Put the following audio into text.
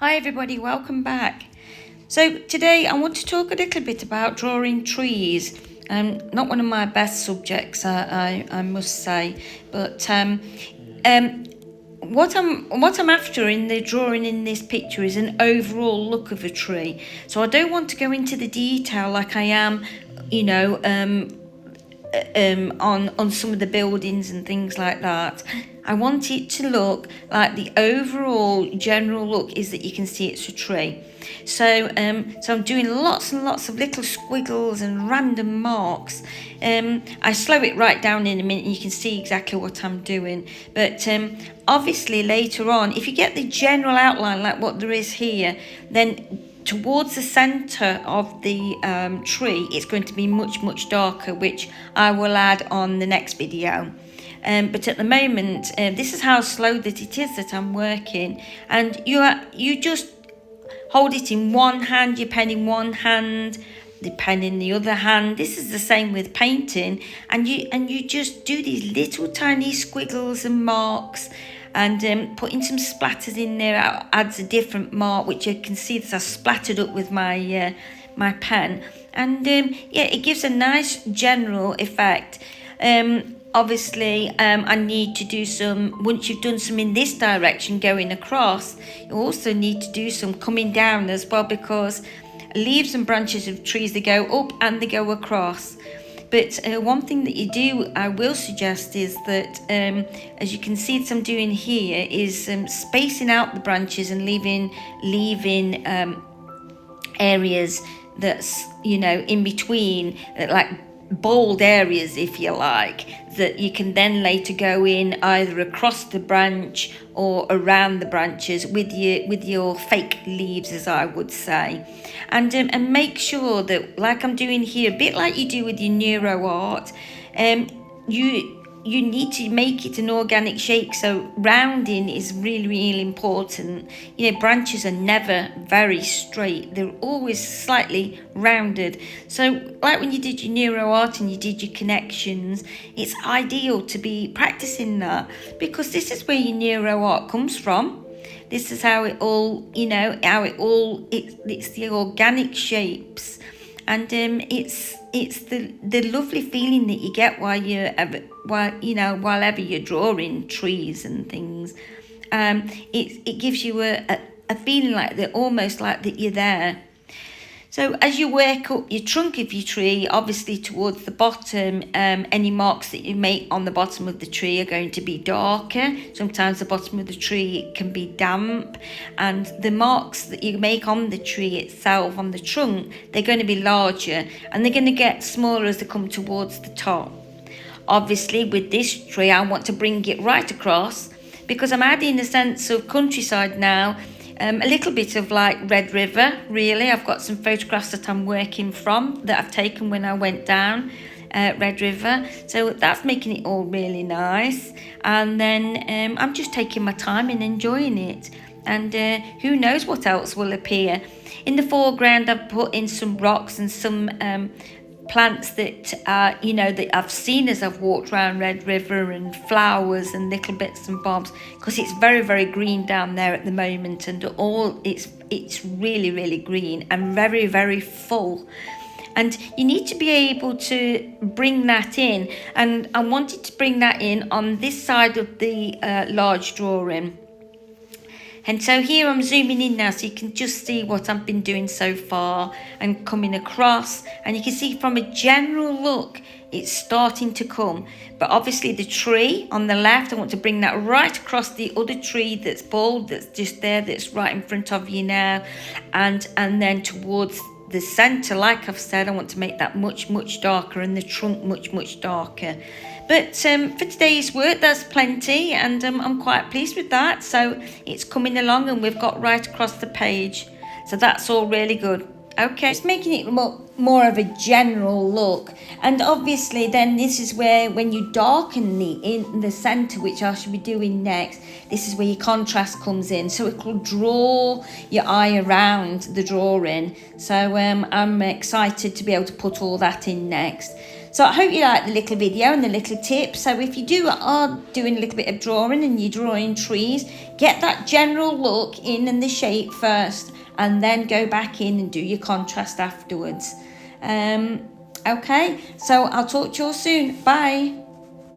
Hi everybody, welcome back. So today I want to talk a little bit about drawing trees. Not one of my best subjects, I must say, but what I'm after in the drawing in this picture is an overall look of a tree. So I don't want to go into the detail like I am, on some of the buildings and things like that. I want it to look like the overall general look is that you can see it's a tree. So I'm doing lots and lots of little squiggles and random marks. I slow it right down in a minute and you can see exactly what I'm doing. But obviously later on, if you get the general outline like what there is here, then towards the center of the tree, it's going to be much darker, which I will add on the next video. But at the moment, this is how slow that it is that I'm working, and you just hold it in one hand, your pen in one hand, the pen in the other hand. This is the same with painting, and you just do these little tiny squiggles and marks, and putting some splatters in there adds a different mark, which you can see that I splattered up with my my pen, and it gives a nice general effect. Obviously, I need to do some, once you've done some in this direction going across, you also need to do some coming down as well, because leaves and branches of trees, they go up and they go across. But one thing that you do, I will suggest, is that as you can see that I'm doing here, is spacing out the branches and leaving areas that's, in between, like bold areas, if you like, that you can then later go in either across the branch or around the branches with your fake leaves, as I would say. And make sure that, like I'm doing here, a bit like you do with your neuro art, you need to make it an organic shape. So rounding is really important. Branches are never very straight, they're always slightly rounded. So like when you did your neuro art and you did your connections, it's ideal to be practicing that, because this is where your neuro art comes from. This is how it all, it's the organic shapes, and it's the lovely feeling that you get while ever you're drawing trees and things. It gives you a feeling like that, almost like that you're there. So as you work up your trunk of your tree, obviously towards the bottom, any marks that you make on the bottom of the tree are going to be darker. Sometimes the bottom of the tree can be damp, and the marks that you make on the tree itself, on the trunk, they're going to be larger, and they're going to get smaller as they come towards the top. Obviously with this tree, I want to bring it right across, because I'm adding a sense of countryside now. A little bit of like Red River, really. I've got some photographs that I'm working from that I've taken when I went down Red River. So that's making it all really nice. And then I'm just taking my time and enjoying it. And who knows what else will appear. In the foreground, I've put in some rocks and some plants that that I've seen as I've walked around Red River, and flowers and little bits and bobs, because it's very green down there at the moment, and it's really green and very full. And you need to be able to bring that in, and I wanted to bring that in on this side of the large drawing. And so here I'm zooming in now, so you can just see what I've been doing so far and coming across. And you can see from a general look, it's starting to come. But obviously the tree on the left, I want to bring that right across the other tree that's bald, that's just there, that's right in front of you now. And then towards the center, like I've said, I want to make that much darker, and the trunk much darker. But for today's work, there's plenty, and I'm quite pleased with that. So it's coming along, and we've got right across the page. So that's all really good. Okay, it's making it more of a general look. And obviously then this is where, when you darken in the center, which I should be doing next, this is where your contrast comes in. So it will draw your eye around the drawing. So I'm excited to be able to put all that in next. So I hope you like the little video and the little tip. So if you are doing a little bit of drawing and you're drawing trees, get that general look in and the shape first, and then go back in and do your contrast afterwards. Okay, so I'll talk to you all soon. Bye.